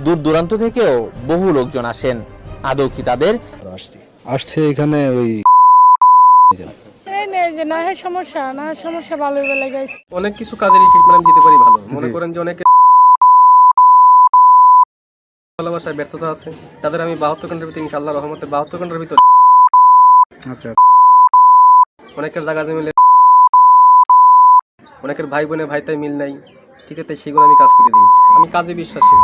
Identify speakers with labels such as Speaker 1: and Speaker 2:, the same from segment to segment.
Speaker 1: দূর দূরান্ত থেকেও বহু লোকজন আসেন। আদৌ কি তাদের
Speaker 2: আসছে এখানে ওই
Speaker 3: যে না হয় সমস্যা না সমস্যা ভালো বলে গেছে।
Speaker 4: অনেক কিছু কাজেরই ট্রিটমেন্ট আমি দিতে পারি ভালো। মনে করেন যে অনেকে ভালোবাসায় ব্যর্থতা আছে, তাদের আমি 72 ঘন্টার ভিতরে ইনশাআল্লাহ রহমতে 72 ঘন্টার ভিতরে
Speaker 2: আচ্ছা
Speaker 4: অনেকের জায়গা মিলে, অনেকের ভাই বোনে ভাই তাই মিল নাই, ঠিক আছে, সেগুলো আমি কাজ করে দিই। আমি কাজে বিশ্বাসী,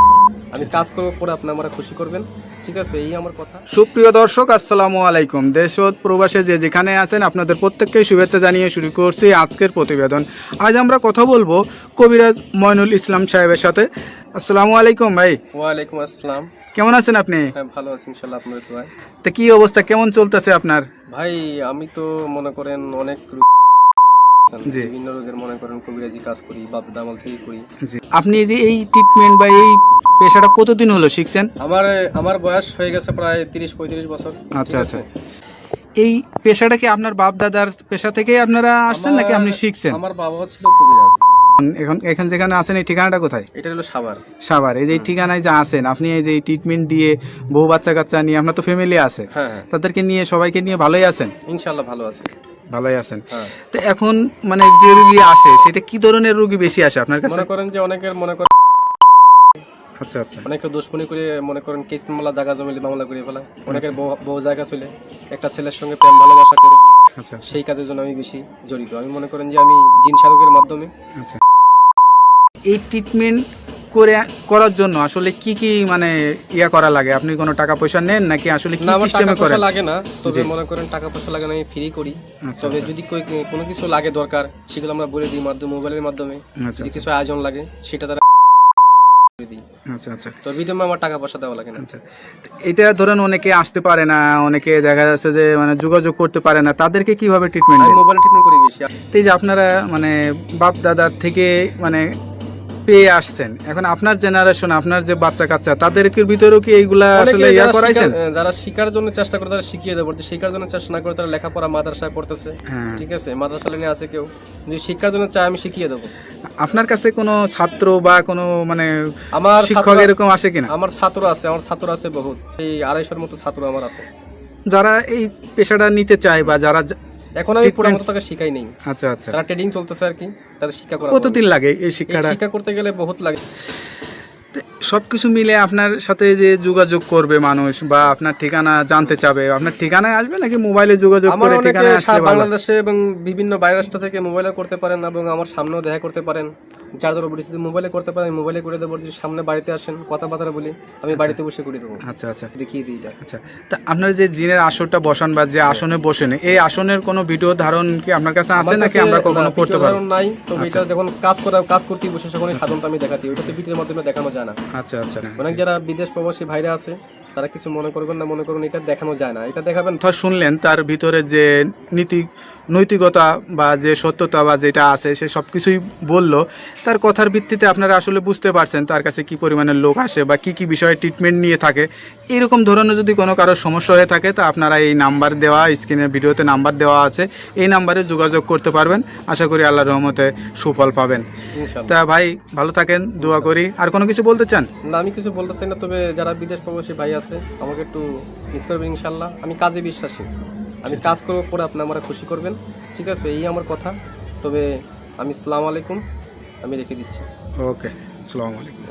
Speaker 4: আমি কাজ করবো পরে আপনি আমরা খুশি করবেন, ঠিক আছে, এই আমার কথা।
Speaker 2: সুপ্রিয় দর্শক, আসসালামু আলাইকুম। দেশ ও প্রবাসে যে যেখানে আছেন আপনাদের প্রত্যেককেই শুভেচ্ছা জানিয়ে শুরু করছি আজকের প্রতিবেদন। আজ আমরা কথা বলবো কবিরাজ মইনুল ইসলাম সাহেবের সাথে। আসসালামু আলাইকুম ভাই।
Speaker 4: ওয়ালাইকুম আসসালাম।
Speaker 2: কেমন আছেন আপনি?
Speaker 4: হ্যাঁ, ভালো আছি ইনশাআল্লাহ, আপনাদের দোয়ায়।
Speaker 2: তো কি অবস্থা, কেমন চলতেছে আপনার?
Speaker 4: ভাই আমি তো মনে করেন অনেক
Speaker 2: জি।
Speaker 4: বিভিন্ন রোগের মনে করেন কবিরাজি কাজ করি, বাপ দামাল থেকে করি।
Speaker 2: জি, আপনি যে এই ট্রিটমেন্ট বা এই পেশাটা কতদিন হলো শিখছেন?
Speaker 4: আমার বয়স হয়ে গেছে প্রায় 30-35 বছর।
Speaker 2: আচ্ছা আচ্ছা। এই পেশাটা কি আপনার বাপ দাদার পেশা থেকে আপনারা আসছেন নাকি আপনি শিখছেন?
Speaker 4: আমার বাবা ছিল কবিরাজ।
Speaker 2: এখন যেখানে আছেন এই ঠিকানাটা কোথায়?
Speaker 4: এটা হলো সাভার।
Speaker 2: সাভার। এই যে ঠিকানায় যে আছেন আপনি, এই যে ট্রিটমেন্ট দিয়ে বউ বাচ্চা কাচ্চা নিয়ে, আপনার তো ফ্যামিলি আছে,
Speaker 4: হ্যাঁ হ্যাঁ,
Speaker 2: তাদেরকে নিয়ে সবাইকে নিয়ে ভালোই আছেন?
Speaker 4: ইনশাআল্লাহ ভালো আছে।
Speaker 2: ভালোই আছেন।
Speaker 4: হ্যাঁ,
Speaker 2: তো এখন মানে যে রুগী আসে সেটা কি ধরনের রুগী বেশি আসে আপনার কাছে?
Speaker 4: মনে করেন যে অনেকের মনে করেন
Speaker 2: আচ্ছা আচ্ছা
Speaker 4: অনেকে দুশ্মনী করে মনে করেন কেস মামলা জায়গা জমিলে মামলা করে ফেলা, অনেকের বউ জায়গা চলে একটা ছেলের সঙ্গে প্রেম ভালোবাসা করে,
Speaker 2: আচ্ছা
Speaker 4: সেই কাজের জন্য আমি বেশি জড়িত। আমি মনে করেন যে আমি জিন সাধকের মাধ্যমে
Speaker 2: আচ্ছা। এই ট্রিটমেন্ট করার জন্য আসলে কি কি মানে করা লাগে? আপনি কোনো টাকা পয়সা নেন নাকি আসলে কি
Speaker 4: না, আমার টাকা
Speaker 2: সিস্টেমে
Speaker 4: পয়সা
Speaker 2: করেন?
Speaker 4: লাগে না, তবে
Speaker 2: জি।
Speaker 4: মনে করেন টাকা পয়সা লাগে না, আমি ফ্রি করি।
Speaker 2: আচ্ছা
Speaker 4: তবে
Speaker 2: আচ্ছা
Speaker 4: যদি কোনো কিছু লাগে দরকার সেগুলো আমরা বলে দিই মোবাইলের মাধ্যমে।
Speaker 2: আচ্ছা
Speaker 4: যদি কিছু আয়োজন লাগে সেটা তারা করে দিই।
Speaker 2: আচ্ছা আচ্ছা
Speaker 4: তো বিনিময়ে আমার টাকা পয়সা দেওয়া লাগে না।
Speaker 2: আচ্ছা। তো এটা ধরেন অনেকে আসতে পারে না, অনেকে দেখা যাচ্ছে যে মানে যোগাযোগ করতে পারে না, তাদেরকে কিভাবে ট্রিটমেন্ট
Speaker 4: আমি
Speaker 2: দেন?
Speaker 4: মোবাইল ট্রিটমেন্ট করি বেশি।
Speaker 2: তো এই যে আপনারা মানে বাপ দাদার থেকে মানে পেয়ে আসছেন, এখন আপনার জেনারেশন, আপনার যে বাচ্চা কাচ্চা তাদেরকে ভিতরেও কি এইগুলা আসলে করাইছেন?
Speaker 4: যারা শিকার জন্য চেষ্টা করে তারা শিখিয়ে দেবো, শিকার জন্য চেষ্টা না করে তারা লেখাপড়া মাদ্রাসায় পড়তেছে,
Speaker 2: হ্যাঁ।
Speaker 4: ঠিক আছে, মাদ্রাসা লাইনে আছে কেউ, যদি শিক্ষার জন্য চায় আমি শিখিয়ে দেবো।
Speaker 2: আপনার কাছে কোনো ছাত্র বা কোনো মানে
Speaker 4: আমার
Speaker 2: শিক্ষক এরকম আসে কিনা?
Speaker 4: আমার ছাত্র আছে বহুত, এই 250-র মতো ছাত্র আমার আছে,
Speaker 2: যারা এই পেশাটা নিতে চায় বা যারা
Speaker 4: এখন আমি পুরো মতো তাকে শিখাই নেই।
Speaker 2: আচ্ছা আচ্ছা।
Speaker 4: তারা ট্রেডিং চলতেছে আর কি, তাদের শিক্ষা করা।
Speaker 2: কতদিন লাগে এই শিক্ষাটা?
Speaker 4: শিক্ষা করতে গেলে বহুত লাগে।
Speaker 2: সবকিছু মিলে আপনার সাথে যে যোগাযোগ করবে মানুষ বা আপনার ঠিকানা জানতে চাবে, আপনার ঠিকানায় আসবে নাকি মোবাইলে যোগাযোগ
Speaker 4: আমার
Speaker 2: করে
Speaker 4: অনেকে
Speaker 2: ঠিকানায় আসলে ভালো?
Speaker 4: বাংলাদেশে এবং বিভিন্ন বাইরের রাষ্ট্র থেকে মোবাইলে করতে পারেন এবং আমার সামনেও দেখা করতে পারেন। যার ধরো যদি মোবাইলে করতে পারেন মোবাইলে করে দেবো, যদি সামনে বাড়িতে আসেন কথাবার্তা বলি আমি বাড়িতে বসে করে দেবো,
Speaker 2: আচ্ছা আচ্ছা
Speaker 4: দেখিয়ে দিই এটা।
Speaker 2: আচ্ছা। তা আপনার যে জিনের আসরটা বসান বা যে আসনে বসেন, এই আসনের কোনো ভিডিও ধারণ কি আপনার কাছে আছে
Speaker 4: আমার
Speaker 2: নাকি
Speaker 4: কাছে
Speaker 2: আমরা কখনো করতে
Speaker 4: ভিডিও
Speaker 2: পারবো?
Speaker 4: ধারণ নাই, তবে এটা যখন কাজ করতে বসে তখন সাধনটা আমি দেখাতে, ওইটাতে ভিডিওর মাধ্যমে দেখানো যায় না।
Speaker 2: আচ্ছা আচ্ছা।
Speaker 4: অনেক যারা বিদেশ প্রবাসী ভাইরা আছে তারা কিছু মনে করবেন না, মনে করুন এটা দেখানো যায় না, এটা দেখাবেন।
Speaker 2: কথা শুনলেন, তার ভিতরে যে নৈতিকতা বা যে সত্যতা বা যেটা আছে সে সব কিছুই বললো। তার কথার ভিত্তিতে আপনারা আসলে বুঝতে পারছেন তার কাছে কি পরিমাণে লোক আসে বা কি কি বিষয়ে ট্রিটমেন্ট নিয়ে থাকে। এরকম ধরনের যদি কোনো কারোর সমস্যা হয়ে থাকে তা আপনারা এই নাম্বার দেওয়া, স্ক্রিনের ভিডিওতে নাম্বার দেওয়া আছে, এই নাম্বারে যোগাযোগ করতে পারবেন। আশা করি আল্লাহর রহমতে সুফল পাবেন।
Speaker 4: ইনশাআল্লাহ।
Speaker 2: তা ভাই ভালো থাকেন, দোয়া করি। আর কোনো কিছু বলতে চান?
Speaker 4: না, আমি কিছু বলতে চাই না, তবে যারা বিদেশ প্রবাসী ভাই আছে আমাকে একটু মিস করবেন ইনশাআল্লাহ। আমি কাজে বিশ্বাসী, আমি কাজ করবো পরে আপনি আমরা খুশি করবেন, ঠিক আছে, এই আমার কথা। তবে আমি আসসালামু আলাইকুম, আমি রেখে দিচ্ছি।
Speaker 2: ওকে, আসসালামু আলাইকুম।